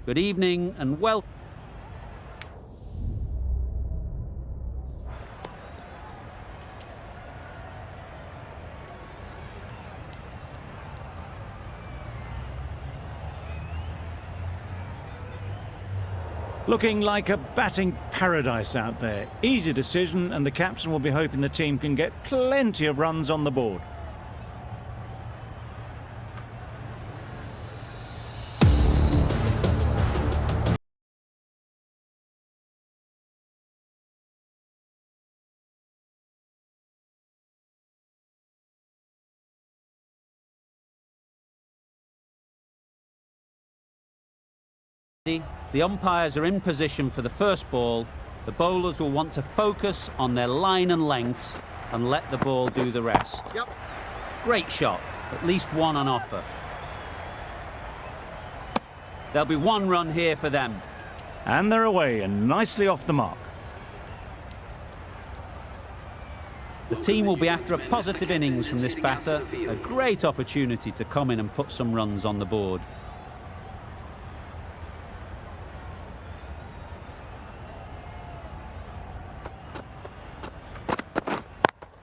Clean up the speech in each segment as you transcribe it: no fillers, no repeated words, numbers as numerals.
Good evening and welcome. Looking like a batting paradise out there. Easy decision, and the captain will be hoping the team can get plenty of runs on the board. The umpires are in position for the first ball. The bowlers will want to focus on their line and lengths and let the ball do the rest. Yep. Great shot, at least one on offer. There'll be one run here for them. And they're away and nicely off the mark. The team will be after a positive innings from this batter. A great opportunity to come in and put some runs on the board.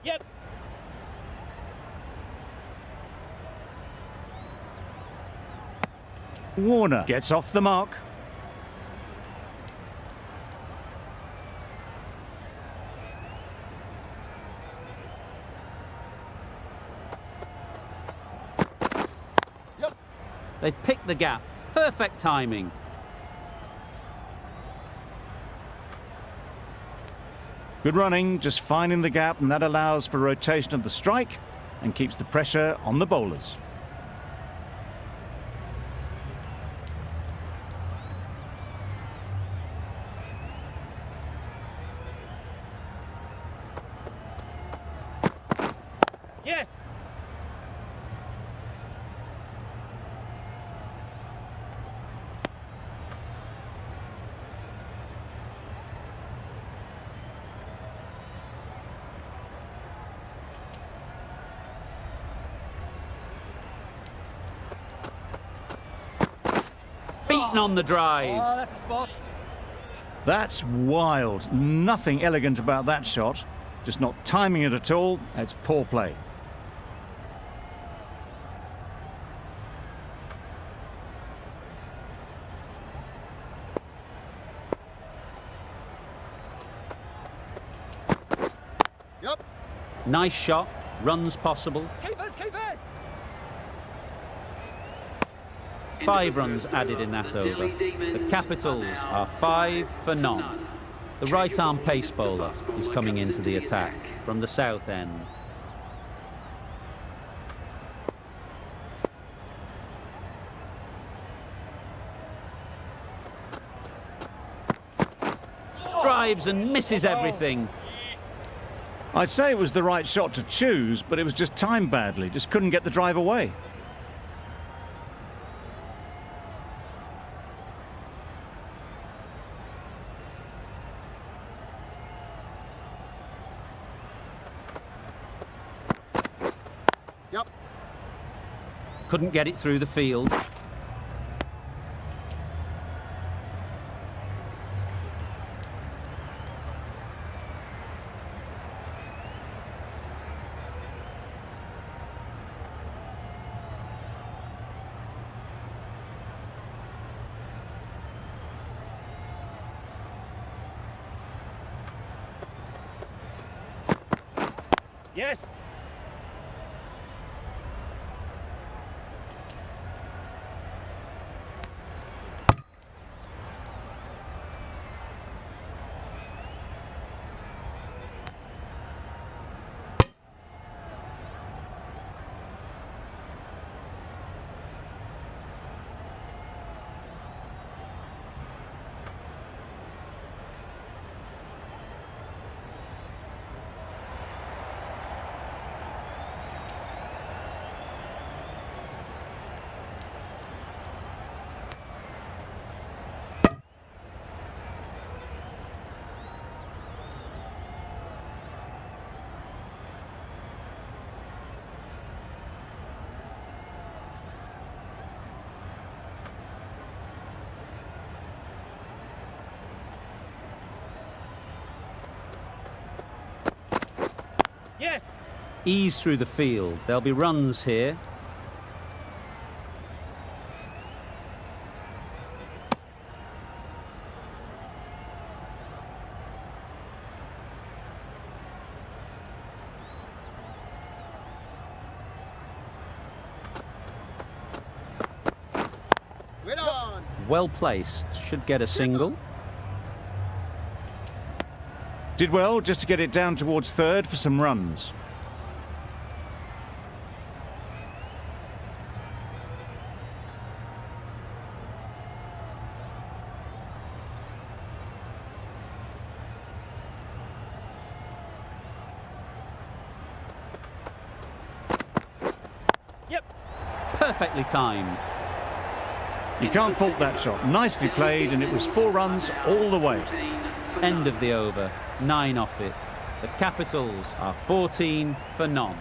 Yep. Warner gets off the mark. Yep. They've picked the gap. Perfect timing. Good running, just finding the gap, and that allows for rotation of the strike and keeps the pressure on the bowlers. Yes. Beaten on the drive. Oh, that's a spot. That's wild. Nothing elegant about that shot. Just not timing it at all. It's poor play. Yep. Nice shot. Runs possible. Keepers, keepers. 5 runs added in that over. The Capitals are 5 for none. The right-arm pace bowler is coming into the attack from the south end. Drives and misses everything. I'd say it was the right shot to choose, but it was just timed badly. Just couldn't get the drive away. Yep. Couldn't get it through the field. Yes. Ease through the field. There'll be runs here. Well placed, should get a single. Did well just to get it down towards third for some runs. Yep. Perfectly timed. You can't fault that shot. Nicely played, and it was 4 runs all the way. End of the over, 9 off it. The Capitals are 14 for none.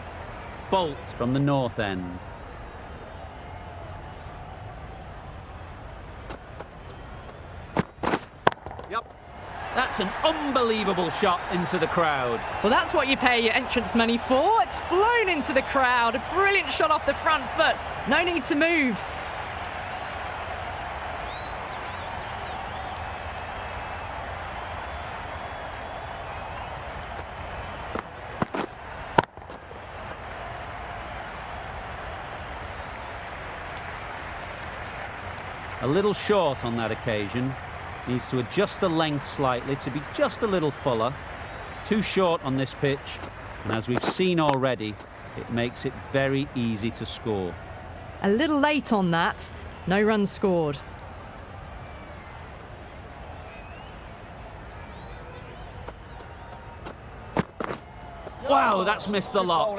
Bolt from the north end. Yep. That's an unbelievable shot into the crowd. Well, that's what you pay your entrance money for. It's flown into the crowd. A brilliant shot off the front foot. No need to move. A little short on that occasion. Needs to adjust the length slightly to be just a little fuller. Too short on this pitch, and as we've seen already, it makes it very easy to score. A little late on that. No runs scored. Wow, that's missed the lot.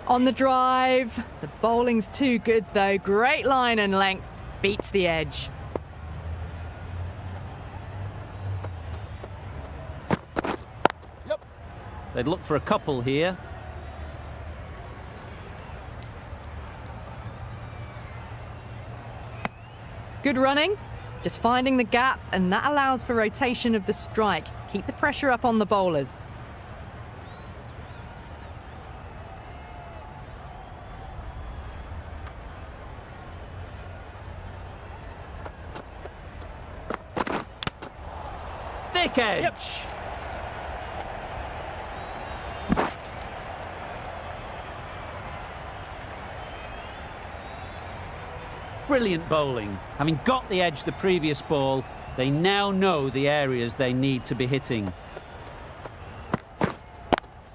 On the drive. The bowling's too good, though. Great line and length. Beats the edge. Yep. They'd look for a couple here. Good running. Just finding the gap, and that allows for rotation of the strike. Keep the pressure up on the bowlers. Thick edge. Yep. Brilliant bowling. Having got the edge the previous ball, they now know the areas they need to be hitting.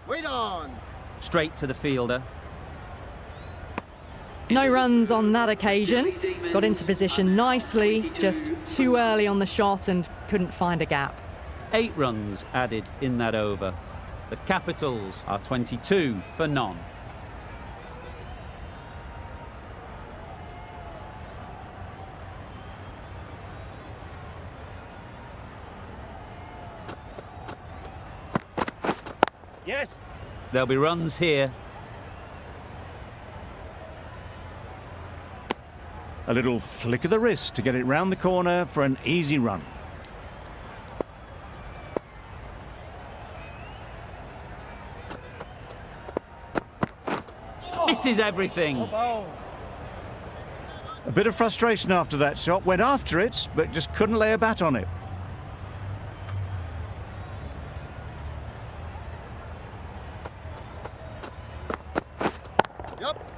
Wait on. Straight to the fielder. No runs on that occasion. Got into position nicely, just too early on the shot and couldn't find a gap. 8 runs added in that over. The Capitals are 22 for none. Yes. There'll be runs here. A little flick of the wrist to get it round the corner for an easy run. Misses everything. A bit of frustration after that shot. Went after it, but just couldn't lay a bat on it. Yep.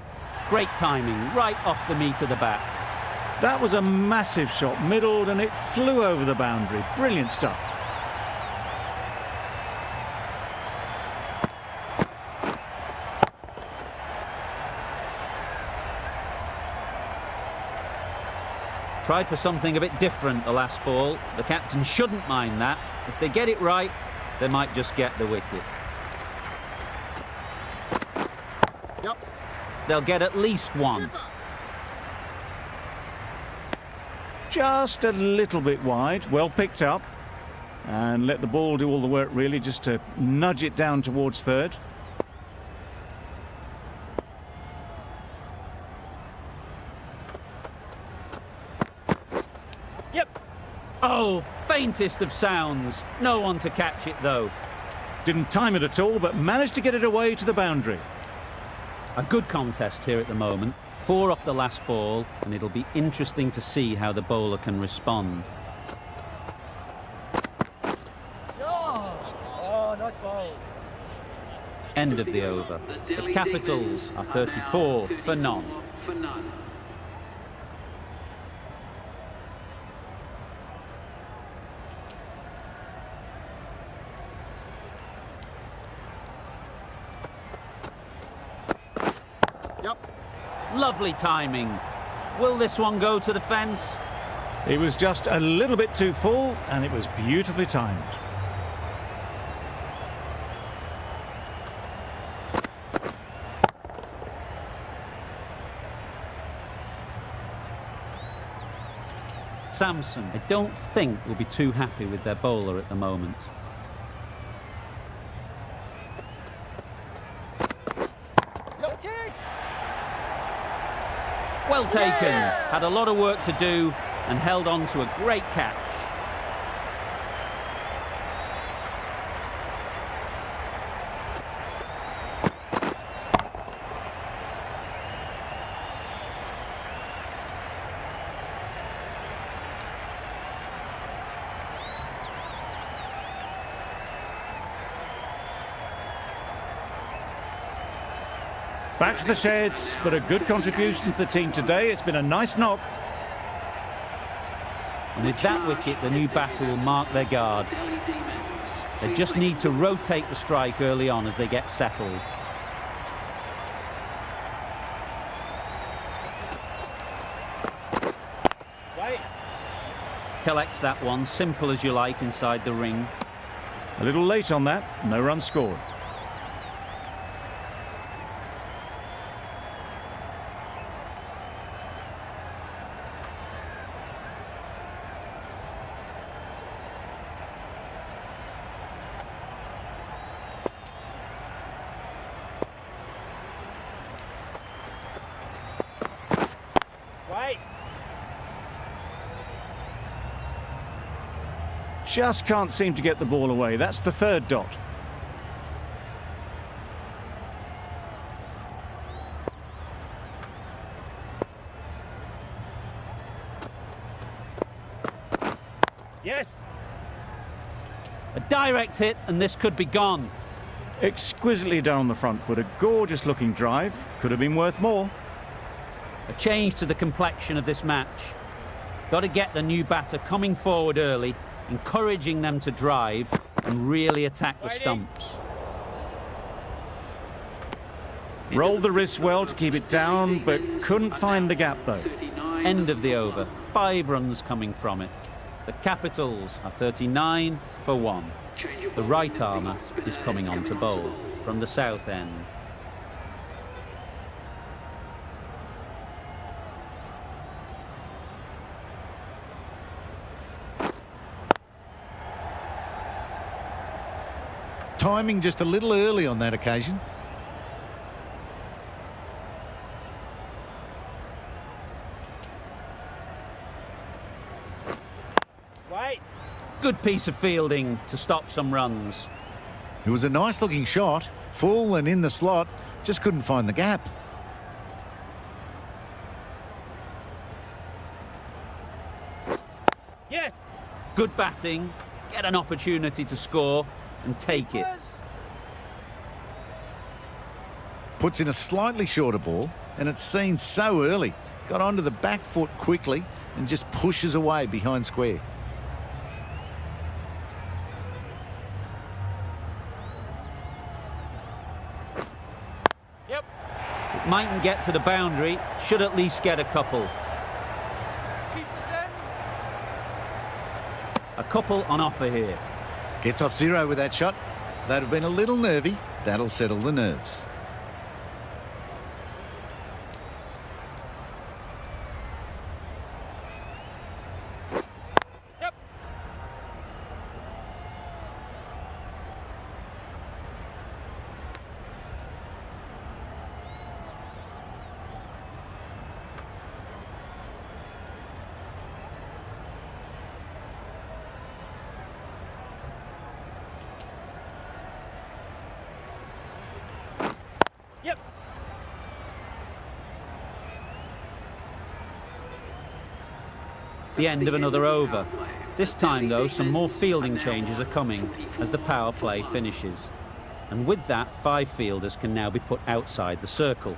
Great timing, right off the meat of the bat. That was a massive shot, middled, and it flew over the boundary. Brilliant stuff. Tried for something a bit different the last ball. The captain shouldn't mind that. If they get it right, they might just get the wicket. Yep. They'll get at least one. Just a little bit wide, well picked up. And let the ball do all the work, really, just to nudge it down towards third. Yep. Oh, faintest of sounds. No one to catch it, though. Didn't time it at all, but managed to get it away to the boundary. A good contest here at the moment. 4 off the last ball, and it'll be interesting to see how the bowler can respond. Oh, nice ball. End of the over. The Capitals are 34 for none. Yep. Lovely timing. Will this one go to the fence? It was just a little bit too full, and it was beautifully timed. Samson, I don't think, will be too happy with their bowler at the moment. Yep. It. Well taken. Yeah! Had a lot of work to do and held on to a great catch. Back to the sheds, but a good contribution to the team today. It's been a nice knock. And with that wicket, the new batter will mark their guard. They just need to rotate the strike early on as they get settled. Wait. Collects that one, simple as you like, inside the ring. A little late on that, no run scored. Wait. Just can't seem to get the ball away. That's the third dot. Yes. A direct hit, and this could be gone. Exquisitely down the front foot. A gorgeous looking drive. Could have been worth more. A change to the complexion of this match. Got to get the new batter coming forward early, encouraging them to drive and really attack the stumps. Rolled the wrist well to keep it down, but couldn't find the gap though. End of the over. 5 runs coming from it. The Capitals are 39 for 1. The right armour is coming on to bowl from the south end. Timing just a little early on that occasion. Wait. Good piece of fielding to stop some runs. It was a nice looking shot, full and in the slot, just couldn't find the gap. Yes. Good batting, get an opportunity to score and take it. Yes. Puts in a slightly shorter ball, and it's seen so early. Got onto the back foot quickly and just pushes away behind square. Yep. It mightn't get to the boundary, should at least get a couple. Keep this in. A couple on offer here. Gets off 0 with that shot. That'd have been a little nervy. That'll settle the nerves. Yep. the end of another over. This time, though, some more fielding changes are coming as the power play finishes. And with that, 5 fielders can now be put outside the circle.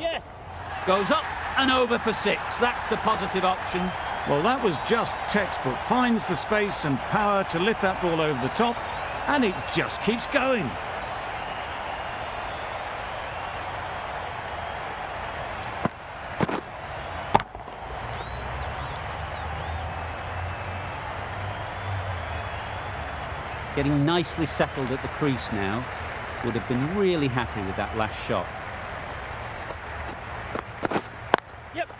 Yes. Goes up and over for 6. That's the positive option. Well, that was just textbook. Finds the space and power to lift that ball over the top, and it just keeps going. Getting nicely settled at the crease now. Would have been really happy with that last shot. Yep.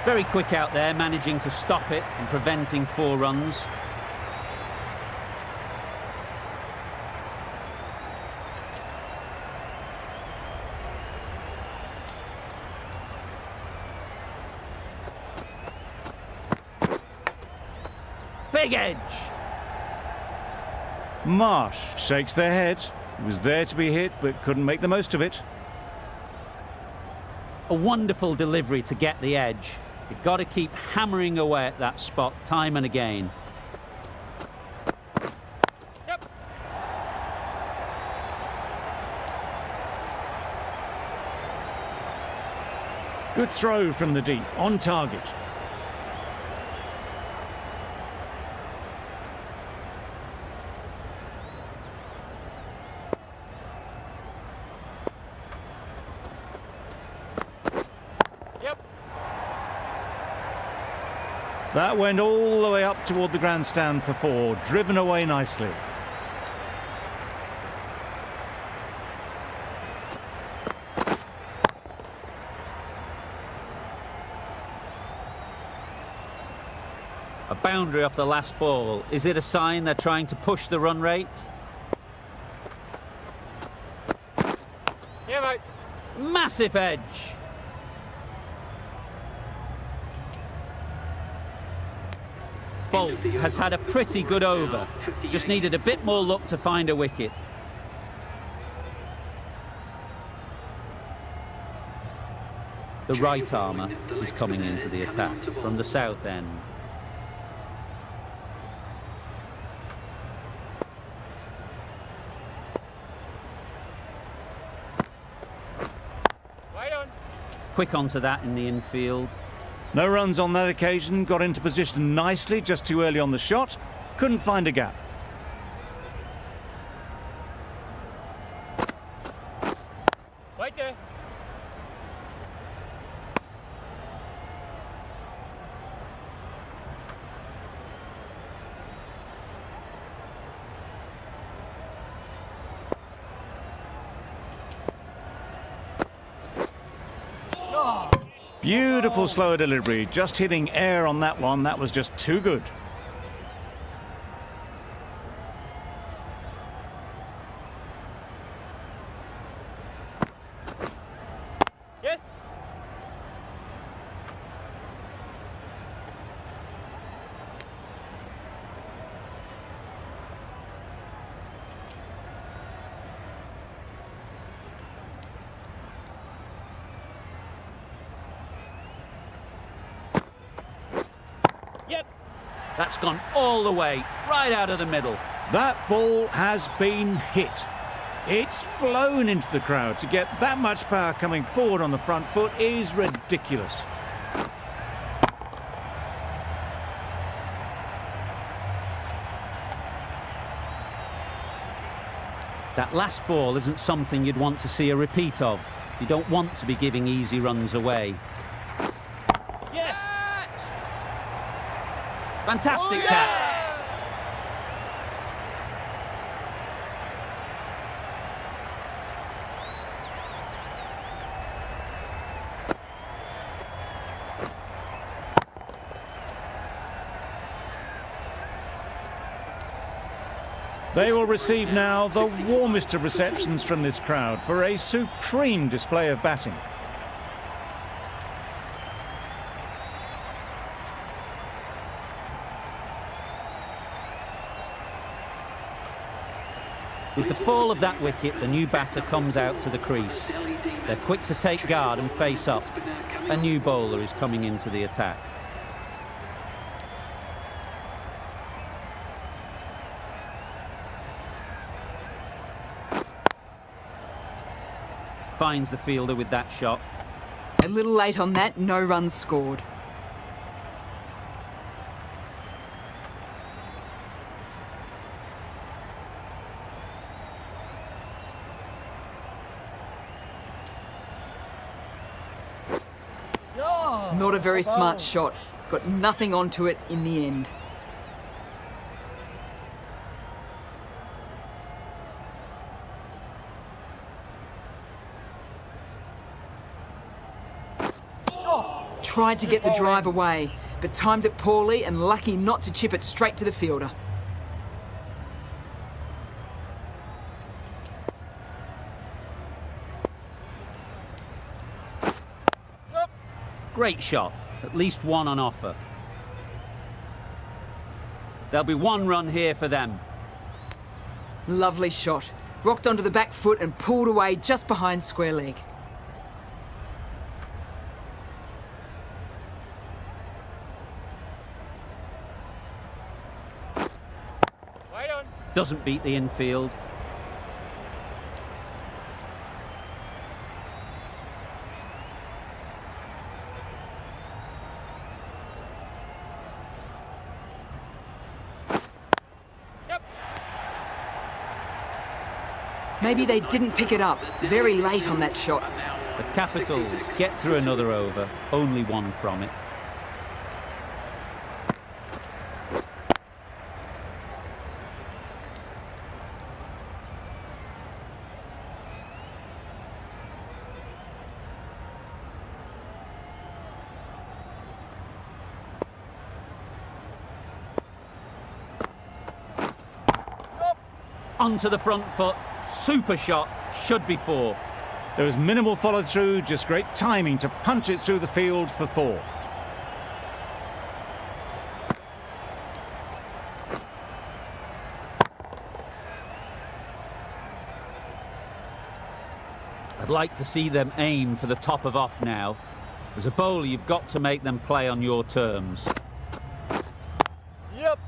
Very quick out there, managing to stop it and preventing 4 runs. Big edge. Marsh shakes their head. He was there to be hit, but couldn't make the most of it. A wonderful delivery to get the edge. You've got to keep hammering away at that spot time and again. Yep. Good throw from the deep, on target. Yep. That went all the way up toward the grandstand for 4, driven away nicely. A boundary off the last ball. Is it a sign they're trying to push the run rate? Yeah, mate. Massive edge. Bolt has had a pretty good over. Just needed a bit more luck to find a wicket. The right armour is coming into the attack from the south end. Right on. Quick onto that in the infield. No runs on that occasion, got into position nicely, just too early on the shot. Couldn't find a gap. Right there. Beautiful slower delivery, just hitting air on that one. That was just too good. Yes. Yep. That's gone all the way, right out of the middle. That ball has been hit. It's flown into the crowd. To get that much power coming forward on the front foot is ridiculous. That last ball isn't something you'd want to see a repeat of. You don't want to be giving easy runs away. Yes. Fantastic Oh, yeah! catch. They will receive now the warmest of receptions from this crowd for a supreme display of batting. With the fall of that wicket, the new batter comes out to the crease. They're quick to take guard and face up. A new bowler is coming into the attack. Finds the fielder with that shot. A little late on that, no runs scored. Not a very smart shot. Got nothing onto it in the end. Tried to get the drive away, but timed it poorly and lucky not to chip it straight to the fielder. Great shot, at least one on offer. There'll be one run here for them. Lovely shot. Rocked onto the back foot and pulled away just behind square leg. Right on. Doesn't beat the infield. Maybe they didn't pick it up. Very late on that shot. The Capitals get through another over, only one from it. Onto the front foot. Super shot, should be 4. There was minimal follow-through, just great timing to punch it through the field for 4. I'd like to see them aim for the top of off now. As a bowler, you've got to make them play on your terms. Yep.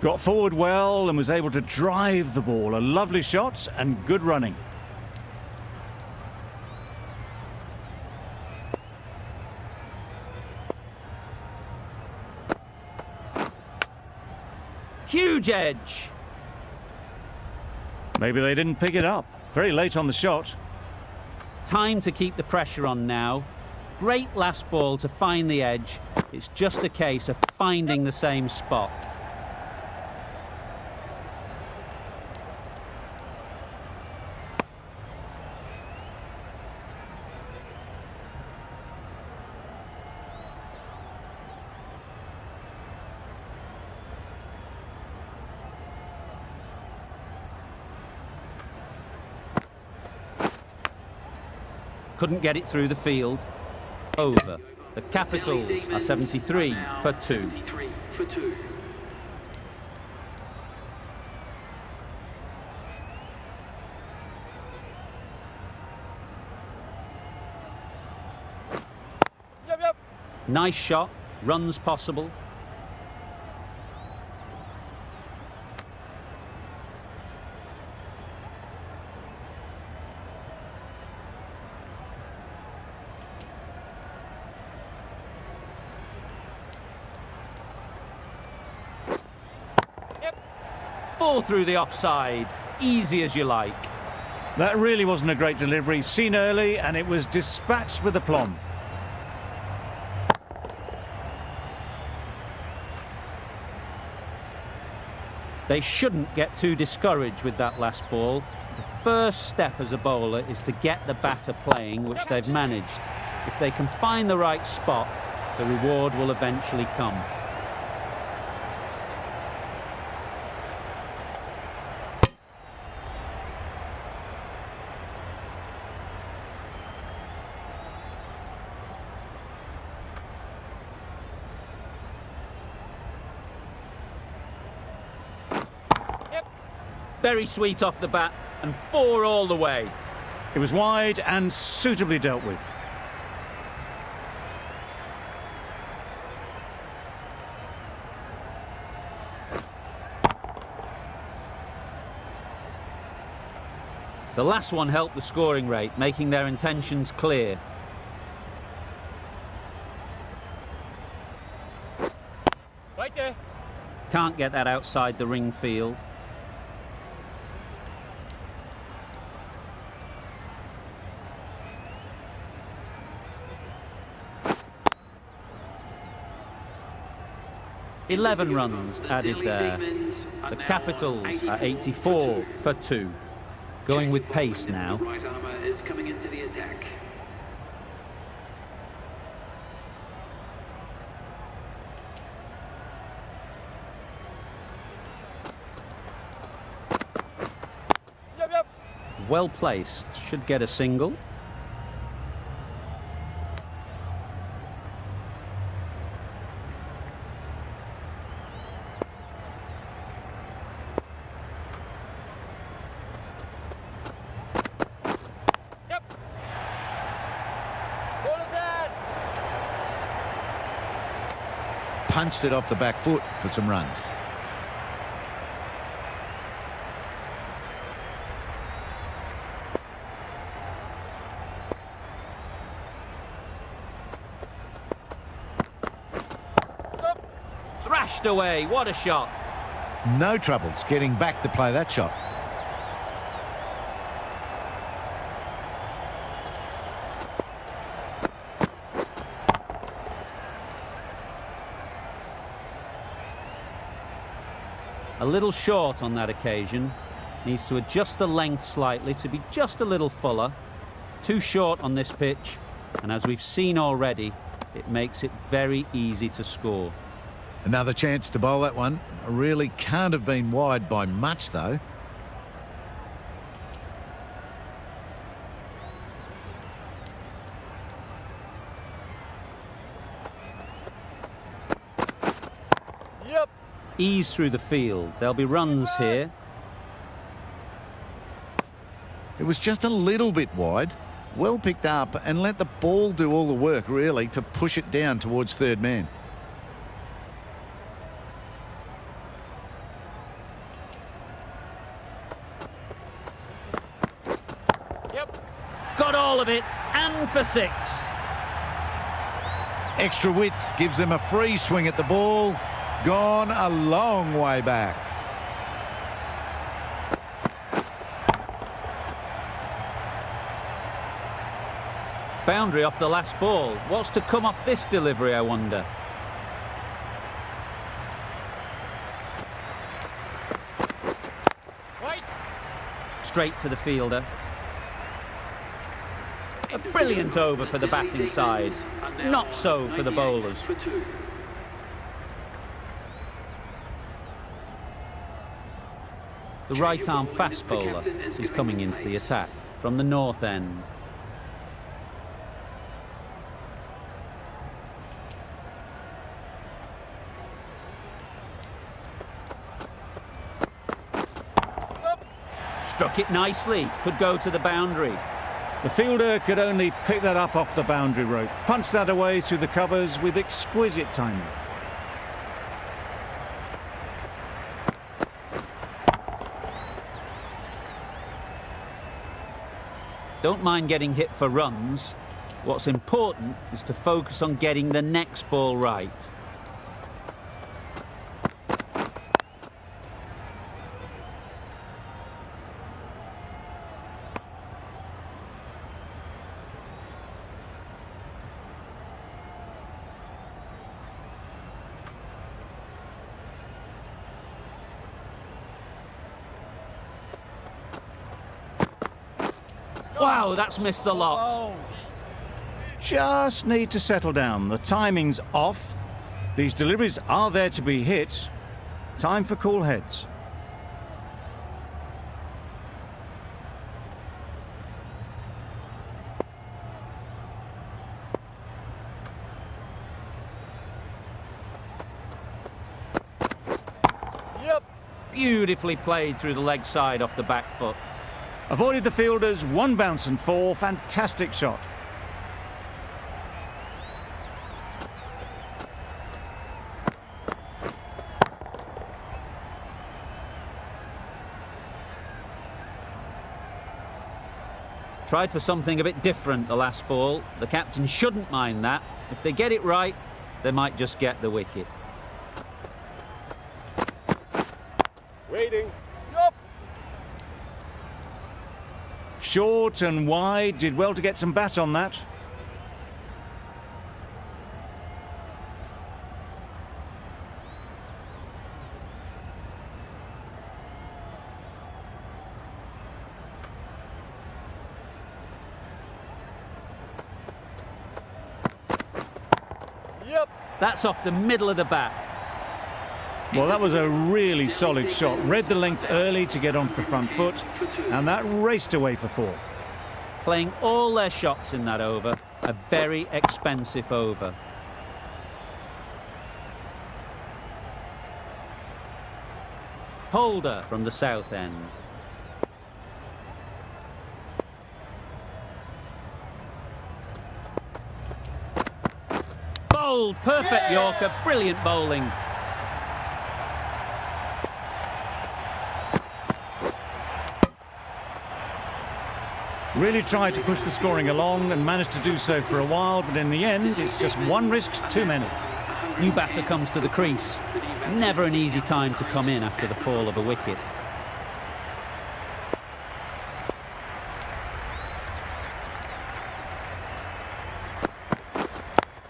Got forward well and was able to drive the ball. A lovely shot and good running. Huge edge. Maybe they didn't pick it up. Very late on the shot. Time to keep the pressure on now. Great last ball to find the edge. It's just a case of finding the same spot. Couldn't get it through the field. Over. The Capitals are 73 for 2. Yep. Nice shot. Runs possible. Fall through the offside, easy as you like. That really wasn't a great delivery. Seen early and it was dispatched with aplomb. They shouldn't get too discouraged with that last ball. The first step as a bowler is to get the batter playing, which they've managed. If they can find the right spot, the reward will eventually come. Very sweet off the bat, and 4 all the way. It was wide and suitably dealt with. The last one helped the scoring rate, making their intentions clear. Right there. Can't get that outside the ring field. "11 runs added there. The Capitals are 84 for 2. Going with pace now. Right armour is coming into the attack. Yep. Well placed. Should get a single. Punched it off the back foot for some runs. Thrashed away. What a shot. No troubles getting back to play that shot. A little short on that occasion. Needs to adjust the length slightly to be just a little fuller. Too short on this pitch, and as we've seen already, it makes it very easy to score. Another chance to bowl that one. Really can't have been wide by much, though. Yep. Ease through the field. There'll be runs here. It was just a little bit wide. Well picked up and let the ball do all the work, really, to push it down towards third man. Yep. Got all of it, and for 6. Extra width gives them a free swing at the ball. Gone a long way back. Boundary off the last ball. What's to come off this delivery, I wonder? Right. Straight to the fielder. A brilliant over for the batting side. Not so for the bowlers. The right-arm fast bowler is coming into the attack from the north end. Struck it nicely. Could go to the boundary. The fielder could only pick that up off the boundary rope. Punched that away through the covers with exquisite timing. Don't mind getting hit for runs. What's important is to focus on getting the next ball right. Wow, that's missed the lot. Just need to settle down. The timing's off. These deliveries are there to be hit. Time for cool heads. Yep. Beautifully played through the leg side off the back foot. Avoided the fielders, 1 bounce and 4. Fantastic shot. Tried for something a bit different the last ball. The captain shouldn't mind that. If they get it right, they might just get the wicket. Waiting. Yup. Short and wide. Did well to get some bat on that. Yep. That's off the middle of the bat. Well, that was a really solid shot. Read the length early to get onto the front foot, and that raced away for 4. Playing all their shots in that over. A very expensive over. Holder from the south end. Bowled, perfect Yorker, brilliant bowling. Really tried to push the scoring along and managed to do so for a while, but in the end, it's just 1 risk too many. New batter comes to the crease. Never an easy time to come in after the fall of a wicket.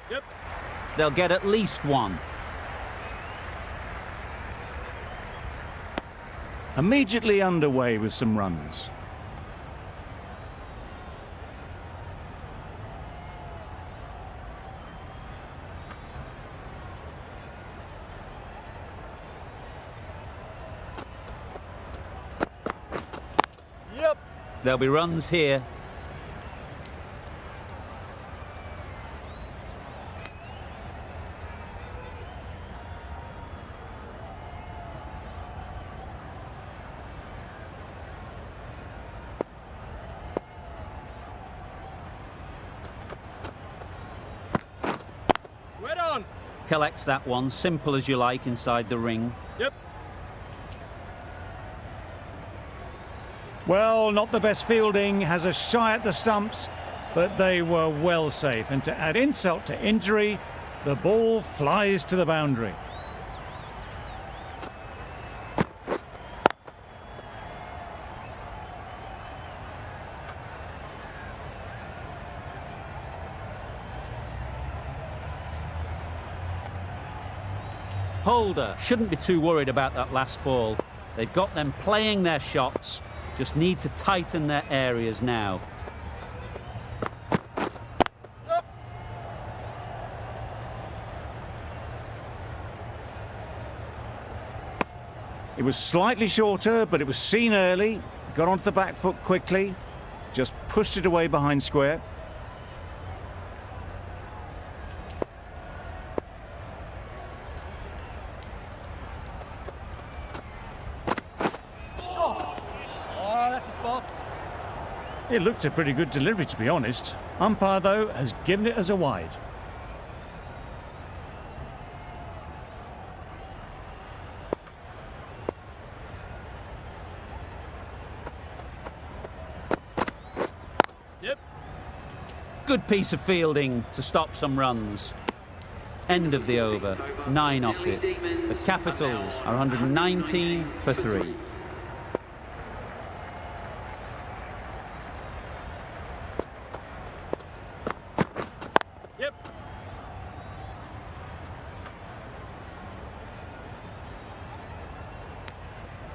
Yep. They'll get at least 1. Immediately underway with some runs. Yep. There'll be runs here. Right on. Collects that one, simple as you like, inside the ring. Yep. Well, not the best fielding, has a shy at the stumps, but they were well safe. And to add insult to injury, the ball flies to the boundary. Holder shouldn't be too worried about that last ball. They've got them playing their shots, just need to tighten their areas now. Yep. It was slightly shorter, but it was seen early, got onto the back foot quickly, just pushed it away behind square. Oh, that's a spot. It looked a pretty good delivery, to be honest. Umpire, though, has given it as a wide. Yep. Good piece of fielding to stop some runs. End of the over, 9 off it. The Capitals are 119 for 3. Yep.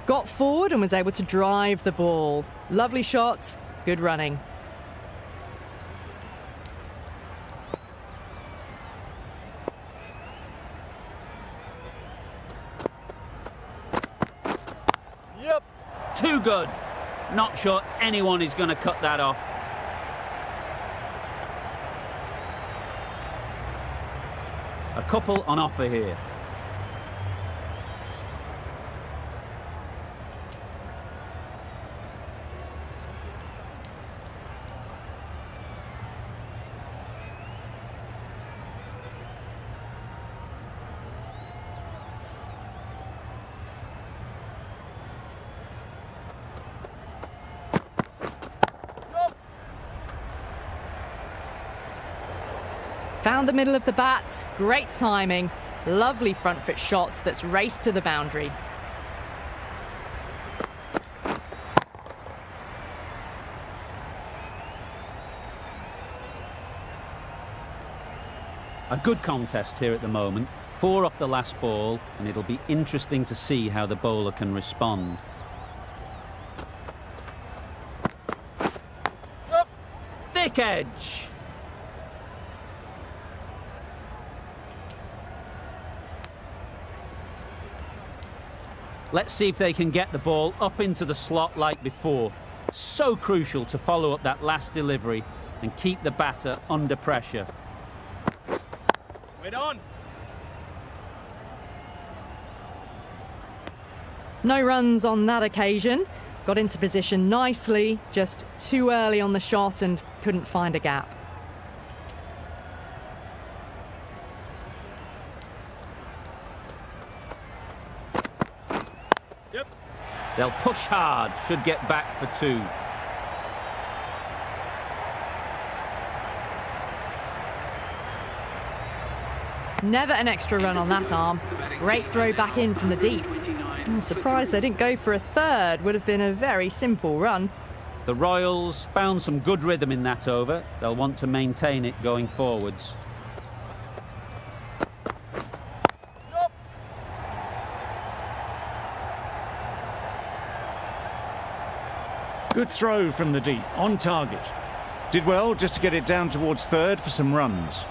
Got forward and was able to drive the ball. Lovely shot, good running. Yep. Too good. Not sure anyone is going to cut that off. A couple on offer here. Found the middle of the bat, great timing, lovely front foot shot that's raced to the boundary. A good contest here at the moment. 4 off the last ball, and it'll be interesting to see how the bowler can respond. Yep. Thick edge. Let's see if they can get the ball up into the slot like before. So crucial to follow up that last delivery and keep the batter under pressure. Wait on. No runs on that occasion. Got into position nicely, just too early on the shot and couldn't find a gap. Yep. They'll push hard, should get back for 2. Never an extra run on that arm. Great throw back in from the deep. I'm surprised they didn't go for a third. Would have been a very simple run. The Royals found some good rhythm in that over. They'll want to maintain it going forwards. Yep. Good throw from the deep, on target. Did well just to get it down towards third for some runs.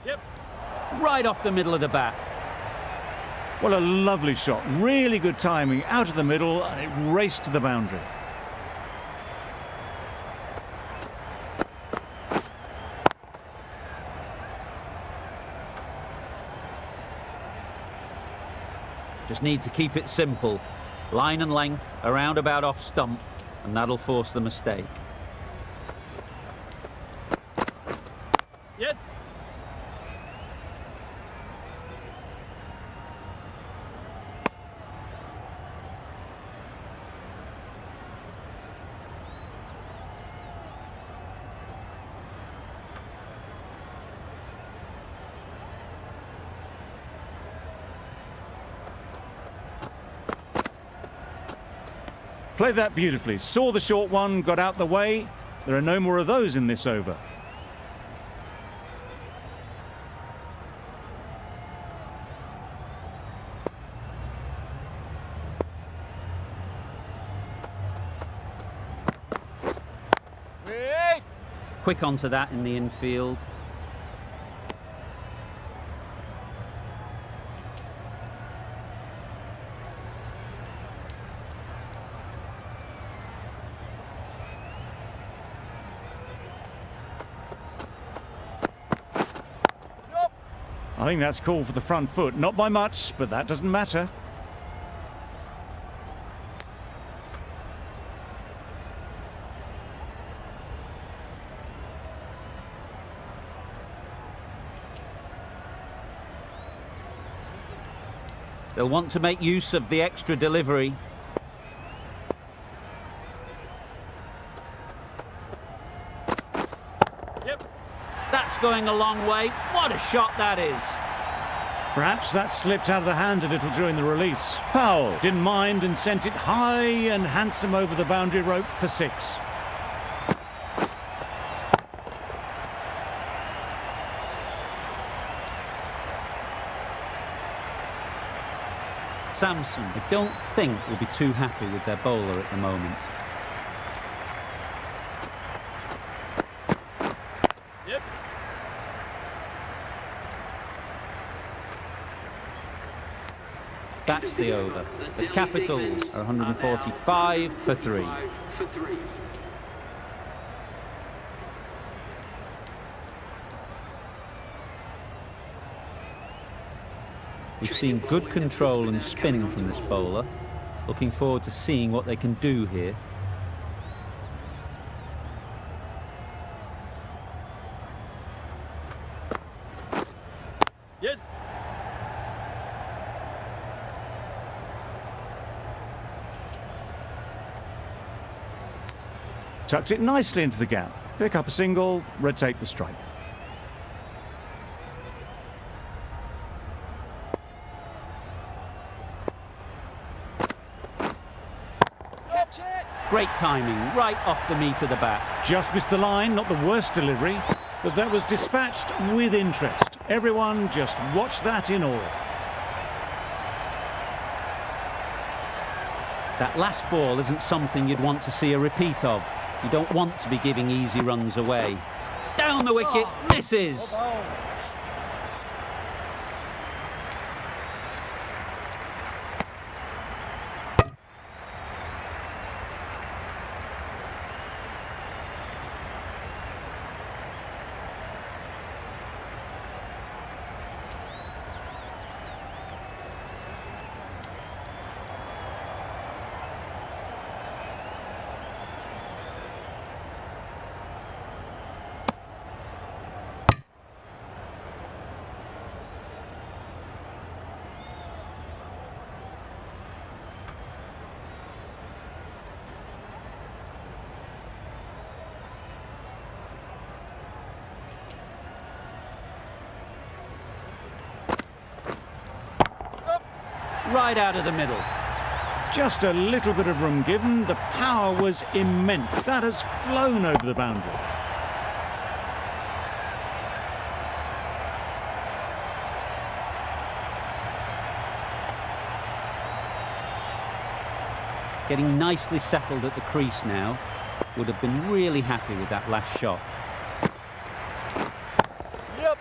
Yep. Right off the middle of the bat. Well, a lovely shot. Really good timing. Out of the middle, and it raced to the boundary. Just need to keep it simple. Line and length, around about off stump, and that'll force the mistake. Yes. Played that beautifully. Saw the short one, got out the way. There are no more of those in this over. Wait. Quick onto that in the infield. I think that's called for the front foot. Not by much, but that doesn't matter. They'll want to make use of the extra delivery. Yep. That's going a long way. What a shot that is. Perhaps that slipped out of the hand a little during the release. Powell didn't mind and sent it high and handsome over the boundary rope for 6. Samson, I don't think, will be too happy with their bowler at the moment. Yep. That's the over. The Capitals are 145 for 3. We've seen good control and spin from this bowler. Looking forward to seeing what they can do here. Yes. Tucked it nicely into the gap. Pick up a single, rotate the strike. Catch it. Great timing, right off the meat of the bat. Just missed the line, not the worst delivery, but that was dispatched with interest. Everyone just watched that in awe. That last ball isn't something you'd want to see a repeat of. You don't want to be giving easy runs away. Down the wicket, misses. Right out of the middle. Just a little bit of room given. The power was immense. That has flown over the boundary. Getting nicely settled at the crease now. Would have been really happy with that last shot. Yep.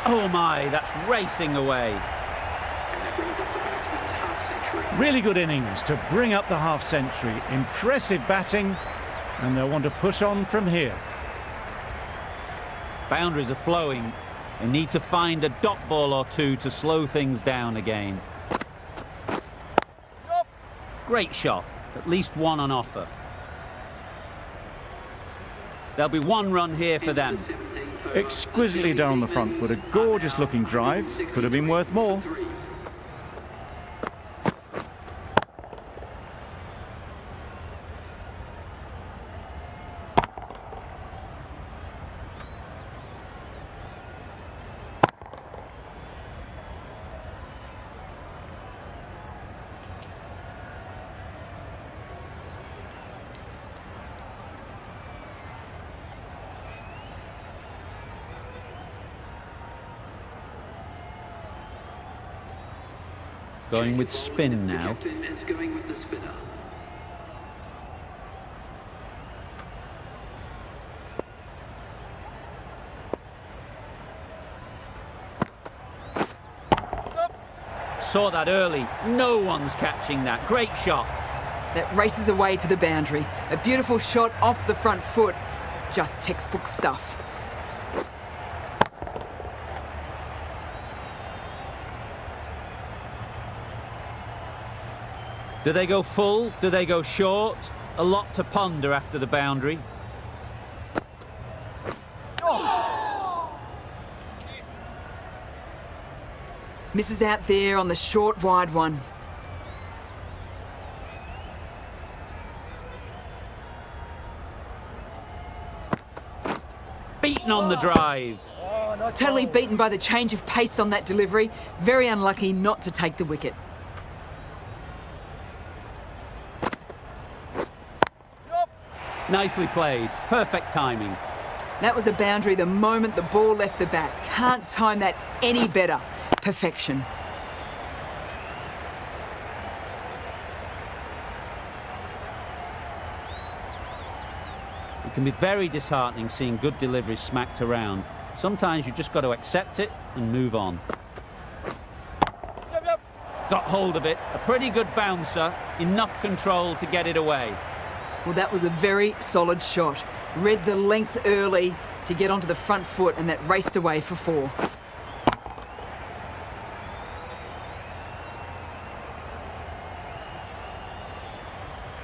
Oh my, that's racing away. Really good innings to bring up the half-century. Impressive batting, and they'll want to push on from here. Boundaries are flowing. They need to find a dot ball or two to slow things down again. Yup. Great shot. At least one on offer. There'll be one run here for them. Exquisitely done on the front foot. A gorgeous-looking drive. Could have been worth more. Going with spin now. The captain is going with the spinner. Saw that early. No one's catching that. Great shot. That races away to the boundary. A beautiful shot off the front foot. Just textbook stuff. Do they go full? Do they go short? A lot to ponder after the boundary. Misses out there on the short, wide one. Beaten on the drive. Totally beaten by the change of pace on that delivery. Very unlucky not to take the wicket. Nicely played. Perfect timing. That was a boundary the moment the ball left the bat. Can't time that any better. Perfection. It can be very disheartening seeing good deliveries smacked around. Sometimes you just got to accept it and move on. Yep, yep. Got hold of it. A pretty good bouncer. Enough control to get it away. Well, that was a very solid shot. Read the length early to get onto the front foot, and that raced away for 4.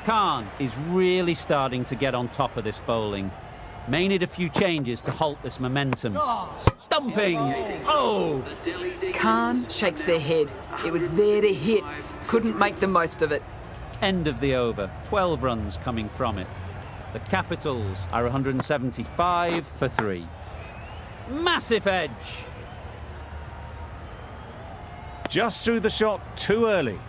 Khan is really starting to get on top of this bowling. May need a few changes to halt this momentum. Stumping! Oh! Khan shakes their head. It was there to hit. Couldn't make the most of it. End of the over. 12 runs coming from it. The Capitals are 175 for 3. Massive edge. Just threw the shot too early.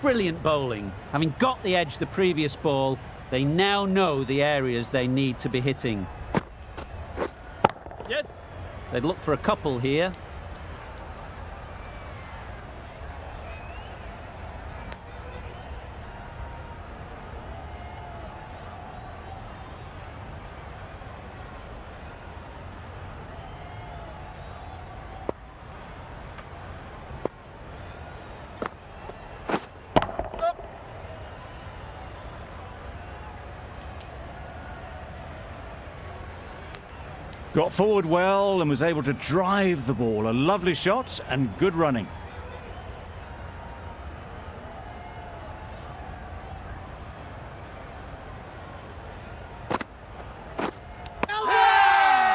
Brilliant bowling. Having got the edge the previous ball, they now know the areas they need to be hitting. Yes. They'd look for a couple here. Got forward well and was able to drive the ball. A lovely shot and good running.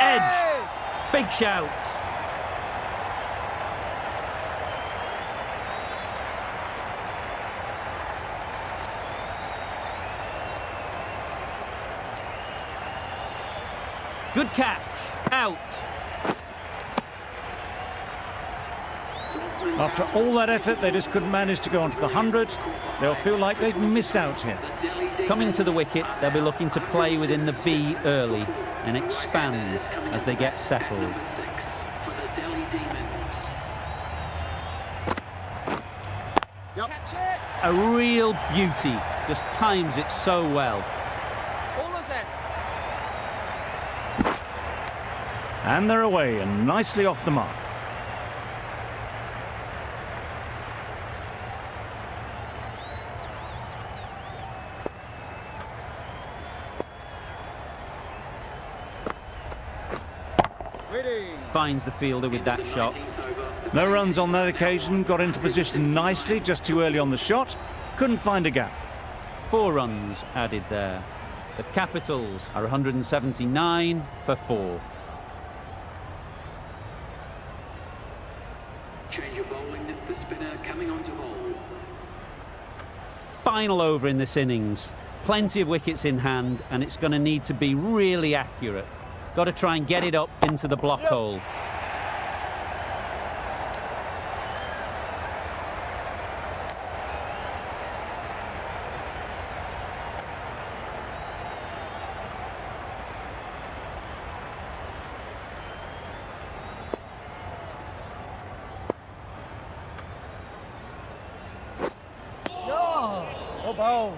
Edged. Big shout. Good catch. Out. After all that effort, they just couldn't manage to go onto the 100. They'll feel like they've missed out here. Coming to the wicket, they'll be looking to play within the V early and expand as they get settled. Catch it. A real beauty. Just times it so well. Ballers in. And they're away and nicely off the mark. Finds the fielder with that shot. No runs on that occasion. Got into position nicely, just too early on the shot. Couldn't find a gap. 4 runs added there. The Capitals are 179 for 4. Change of bowling, the spinner coming on to bowl. Final over in this innings. Plenty of wickets in hand, and it's going to need to be really accurate. Got to try and get it up into the block hole. No bowl.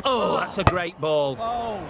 Oh, that's a great ball. Bowl.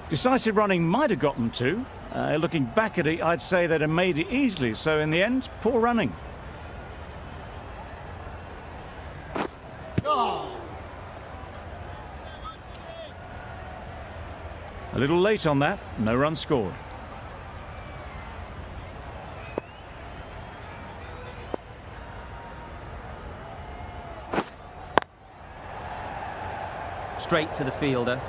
Decisive running might have got them to. Looking back at it, I'd say they'd have made it easily. So in the end, poor running. A little late on that. No run scored. Straight to the fielder.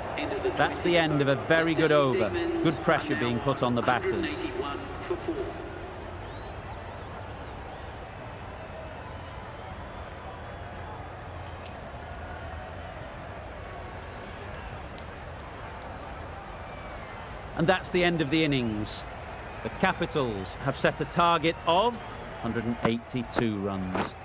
That's the end of a very good over. Good pressure being put on the batters. 181 for 4. And that's the end of the innings. The Capitals have set a target of 182 runs.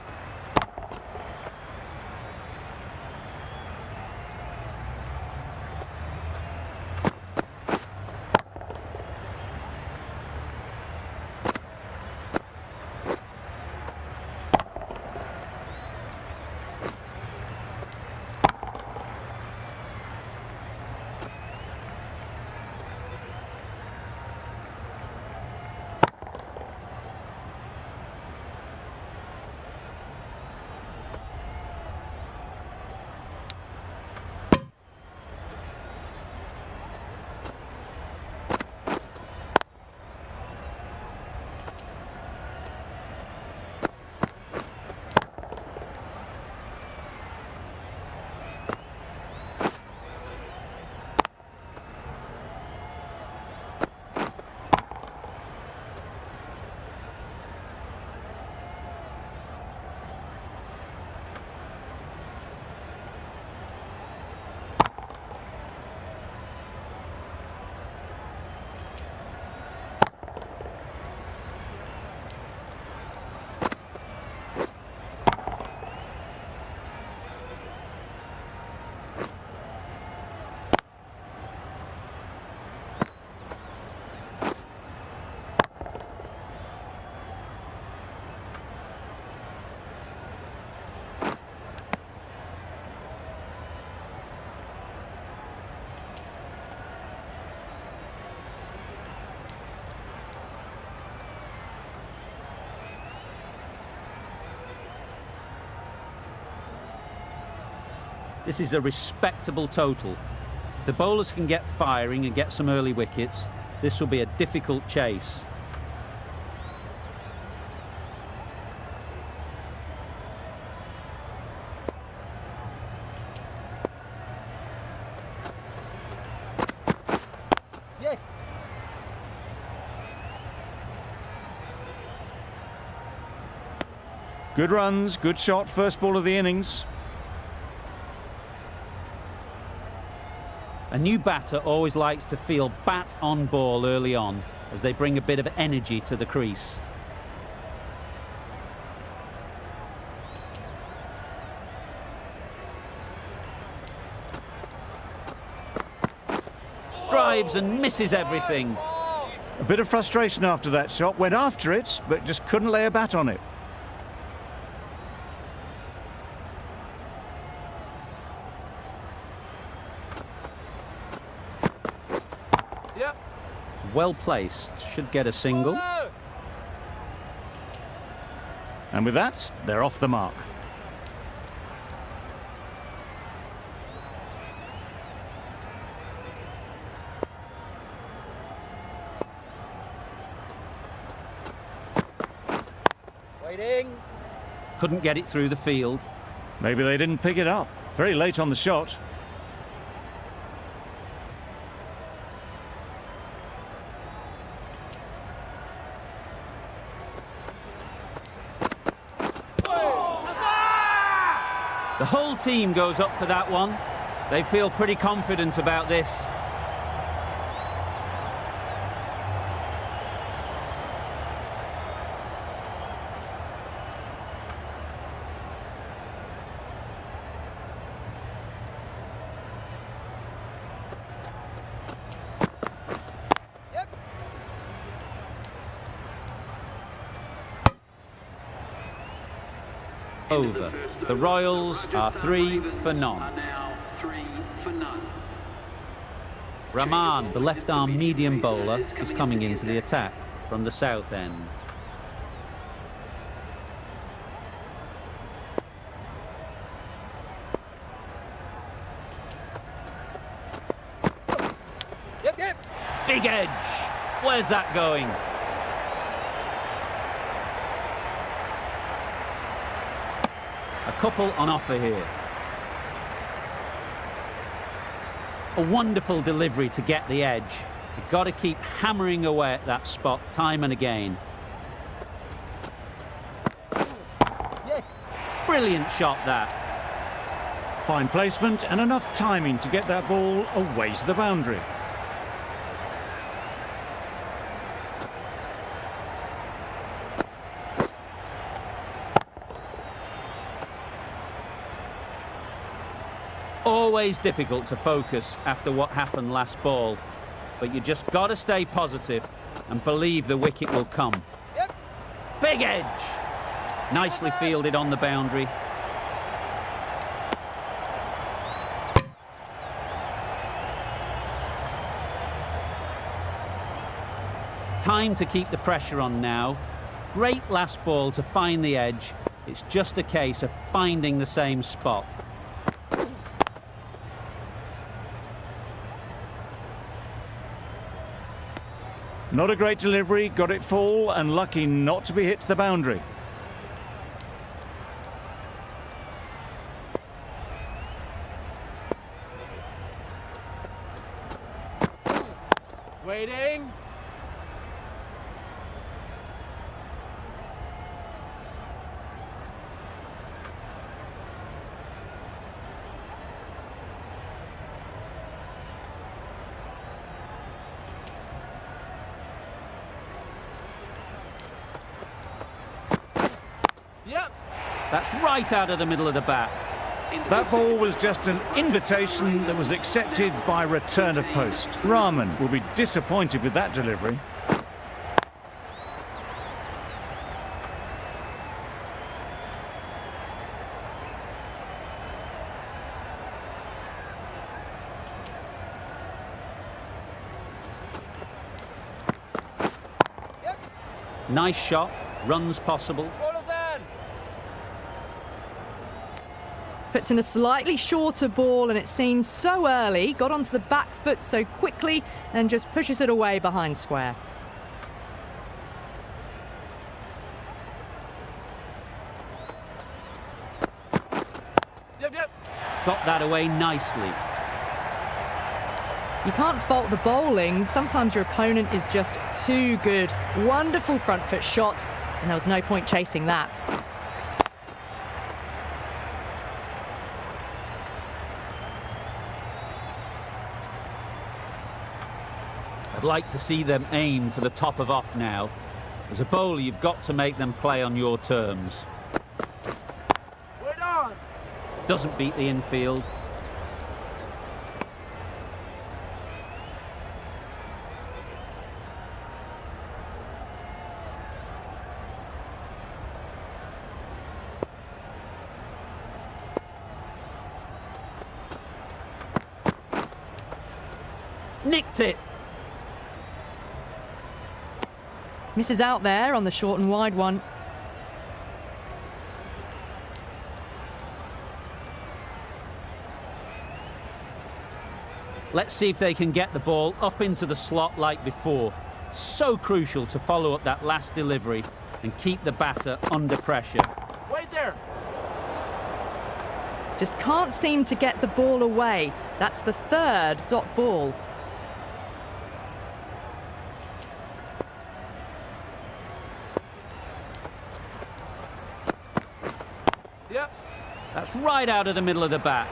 This is a respectable total. If the bowlers can get firing and get some early wickets, this will be a difficult chase. Yes. Good runs, good shot, first ball of the innings. A new batter always likes to feel bat on ball early on, as they bring a bit of energy to the crease. Drives and misses everything. A bit of frustration after that shot, went after it, but just couldn't lay a bat on it. Yep. Well placed, should get a single. And with that, they're off the mark. Waiting. Couldn't get it through the field. Maybe they didn't pick it up. Very late on the shot. The whole team goes up for that one. They feel pretty confident about this. Over. The Royals are 3 for none. Now 3 for none. Rahman, the left-arm medium bowler, is coming into the attack from the south end. Yep. Big edge. Where's that going? A couple on offer here. A wonderful delivery to get the edge. You've got to keep hammering away at that spot time and again. Yes. Brilliant shot, that. Fine placement and enough timing to get that ball away to the boundary. always difficult to focus after what happened last ball, but you just got to stay positive and believe the wicket will come. Yep. Big edge! Nicely fielded on the boundary. Time to keep the pressure on now. Great last ball to find the edge. It's just a case of finding the same spot. Not a great delivery, got it full and lucky not to be hit to the boundary. Waiting. Yep. That's right out of the middle of the bat. That ball was just an invitation that was accepted by return of post. Rahman will be disappointed with that delivery. Yep. Nice shot, runs possible. Ballers in. Puts in a slightly shorter ball, and it seems so early. Got onto the back foot so quickly and just pushes it away behind square. Yep, yep. Got that away nicely. You can't fault the bowling. Sometimes your opponent is just too good. Wonderful front foot shot, and there was no point chasing that. I'd like to see them aim for the top of off now. As a bowler, you've got to make them play on your terms. Wait on. Doesn't beat the infield. Nicked it. Misses out there on the short and wide one. Let's see if they can get the ball up into the slot like before. So crucial to follow up that last delivery and keep the batter under pressure. Wait there. Just can't seem to get the ball away. That's the third dot ball. Yep. That's right out of the middle of the bat.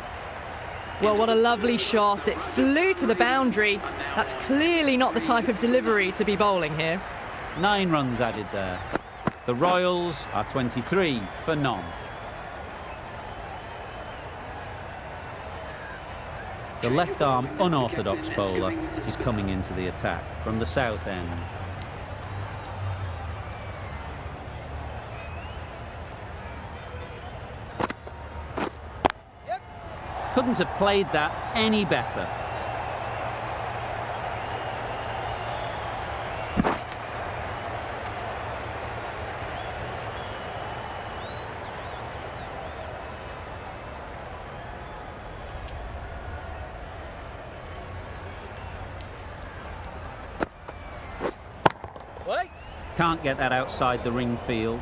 Well, what a lovely shot. It flew to the boundary. That's clearly not the type of delivery to be bowling here. 9 runs added there. The Royals are 23 for none. The left-arm unorthodox bowler is coming into the attack from the south end. Couldn't have played that any better. Wait. Can't get that outside the ring field.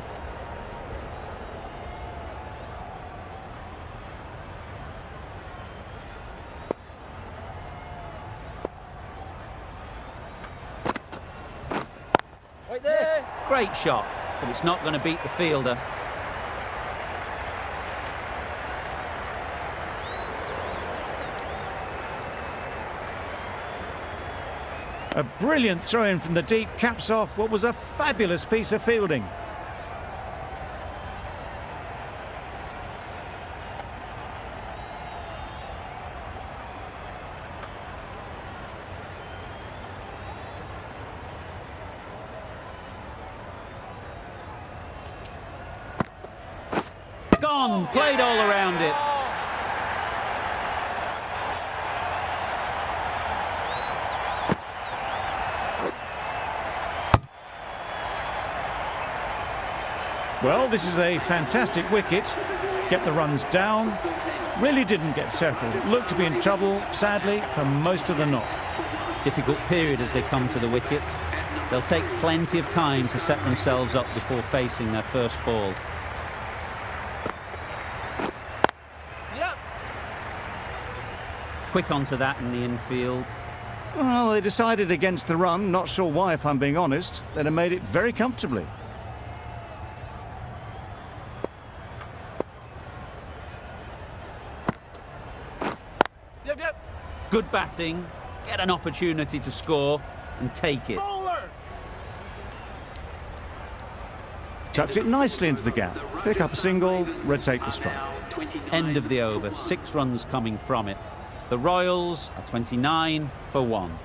Wait there. Great shot, but it's not going to beat the fielder. A brilliant throw-in from the deep caps off what was a fabulous piece of fielding. Gone, played all around it. Well, this is a fantastic wicket. Kept the runs down. Really didn't get settled. Looked to be in trouble, sadly, for most of the knock. Difficult period as they come to the wicket. They'll take plenty of time to set themselves up before facing their first ball. Yep. Quick onto that in the infield. Well, they decided against the run. Not sure why, if I'm being honest. They'd have made it very comfortably. Yep, yep. Good batting, get an opportunity to score and take it. Bowler. Chucked it nicely into the gap. Pick up a single, rotate the strike. End of the over, 6 runs coming from it. The Royals are 29 for 1.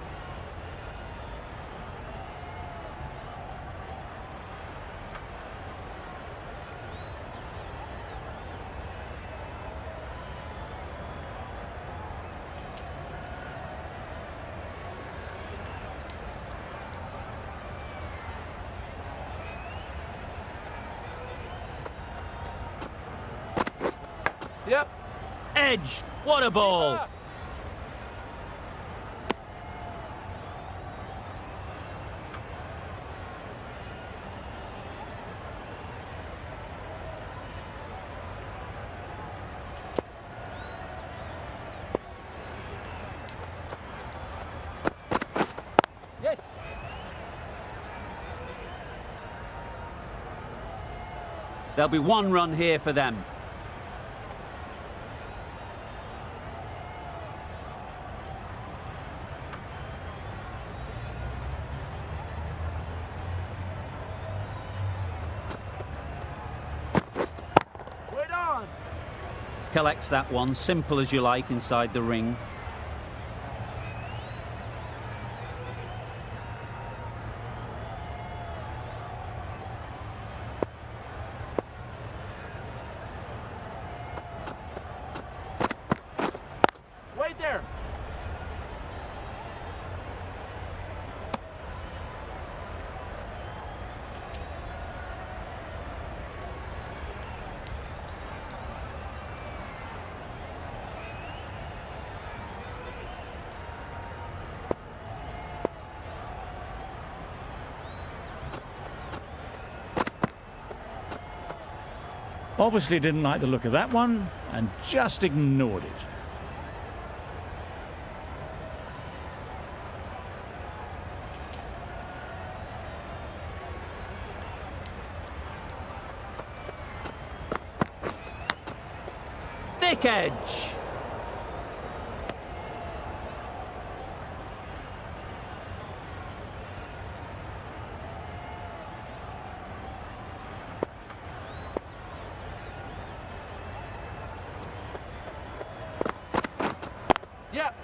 Yep. Edge, what a ball! Yes. There'll be 1 run here for them. Wait on. Collects that one, simple as you like, inside the ring. Wait there. Obviously didn't like the look of that one and just ignored it. Thick edge. Yep.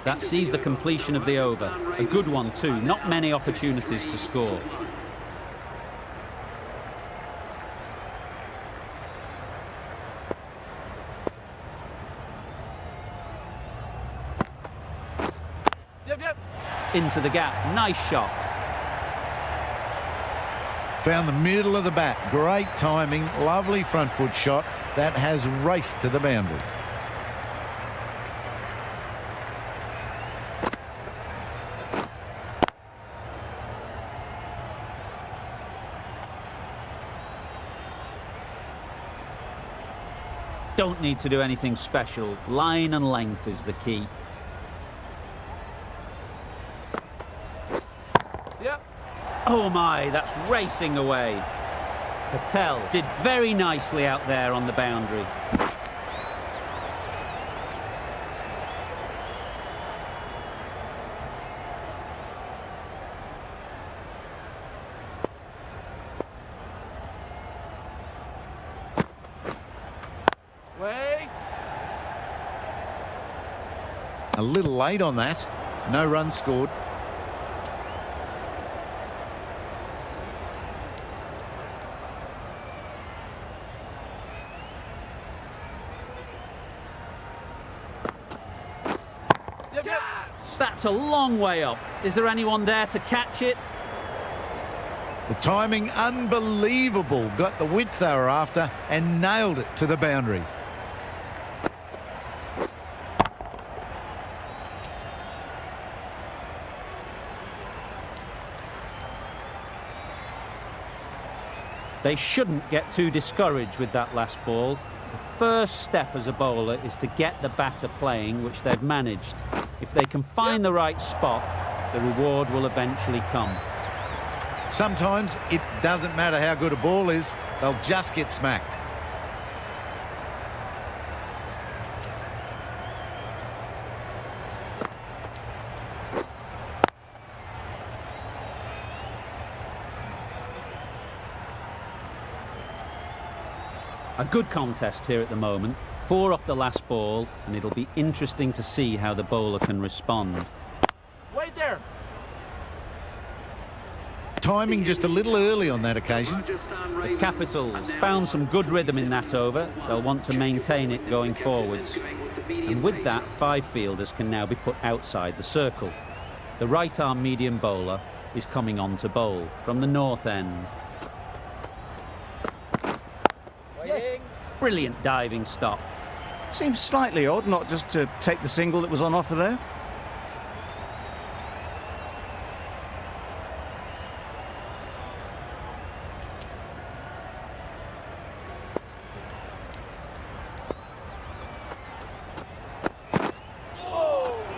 That sees the completion of the over. A good one too, not many opportunities to score. Yep, yep. Into the gap, nice shot. Found the middle of the bat. Great timing. Lovely front foot shot. That has raced to the boundary. Don't need to do anything special. Line and length is the key. Yep. Oh my, that's racing away. Patel did very nicely out there on the boundary. Wait. A little late on that. No runs scored. That's a long way up. Is there anyone there to catch it? The timing, unbelievable. Got the width they were after and nailed it to the boundary. They shouldn't get too discouraged with that last ball. The first step as a bowler is to get the batter playing, which they've managed. If they can find the right spot, the reward will eventually come. Sometimes it doesn't matter how good a ball is, they'll just get smacked. A good contest here at the moment. 4 off the last ball, and it'll be interesting to see how the bowler can respond. Wait there. Timing just a little early on that occasion. The Capitals found some good rhythm in that over. They'll want to maintain it going forwards. And with that, 5 fielders can now be put outside the circle. The right-arm medium bowler is coming on to bowl from the north end. Yes. Brilliant diving stop. Seems slightly odd not just to take the single that was on offer there.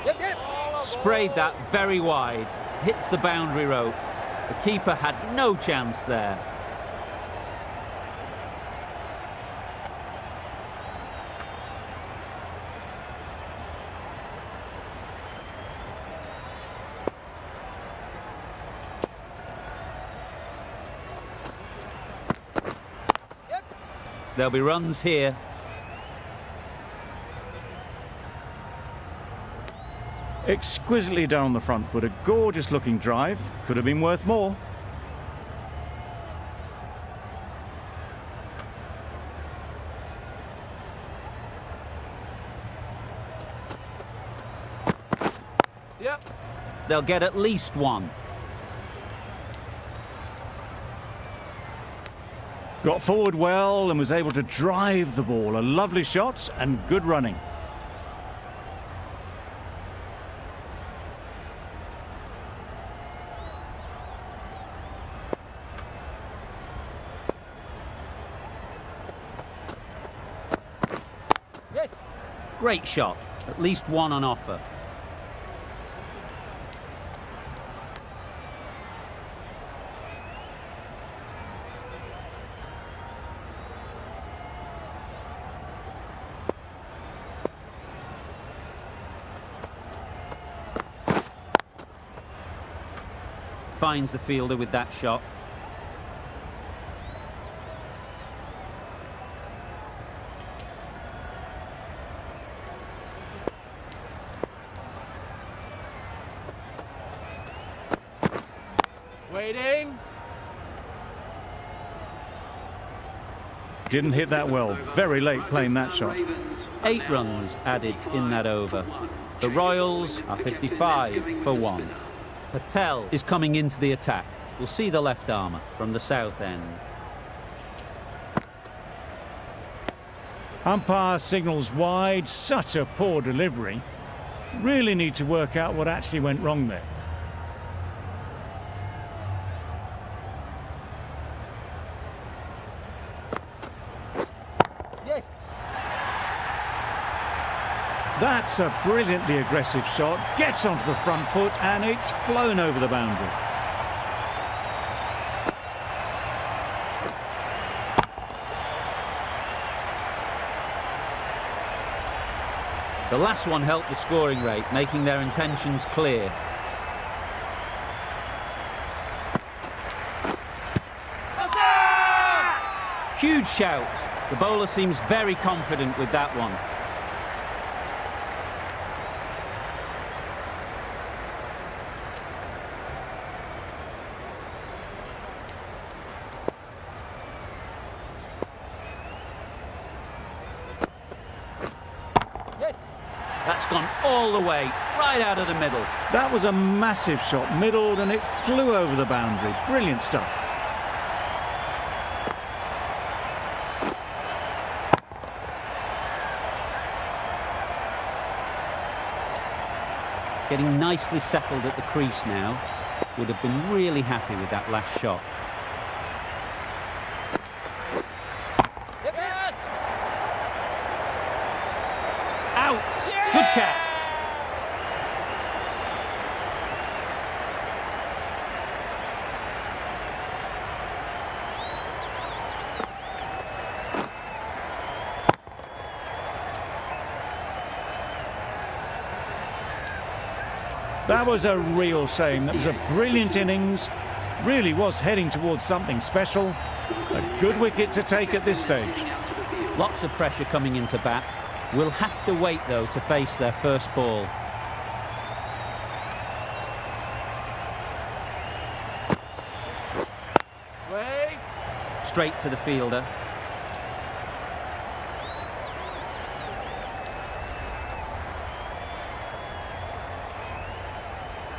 Yep, yep. Sprayed that very wide. Hits the boundary rope. The keeper had no chance there. There'll be runs here. Exquisitely done on the front foot. A gorgeous looking drive. Could have been worth more. Yep. They'll get at least one. Got forward well and was able to drive the ball. A lovely shot and good running. Yes. Great shot. At least one on offer. Finds the fielder with that shot. Waiting. Didn't hit that well. Very late playing that shot. 8 runs added in that over. The Royals are 55 for 1. Patel is coming into the attack. We'll see the left armour from the south end. Umpire signals wide. Such a poor delivery. Really need to work out what actually went wrong there. Yes. That's a brilliantly aggressive shot. Gets onto the front foot and it's flown over the boundary. The last one helped the scoring rate, making their intentions clear. Huge shout. The bowler seems very confident with that one. Yes. That's gone all the way, right out of the middle. That was a massive shot, middled, and it flew over the boundary. Brilliant stuff. Getting nicely settled at the crease now. Would have been really happy with that last shot. Out! Good catch. That was a real shame. That was a brilliant innings. Really was heading towards something special. A good wicket to take at this stage. Lots of pressure coming into bat. Will have to wait, though, to face their first ball. Wait. Straight to the fielder.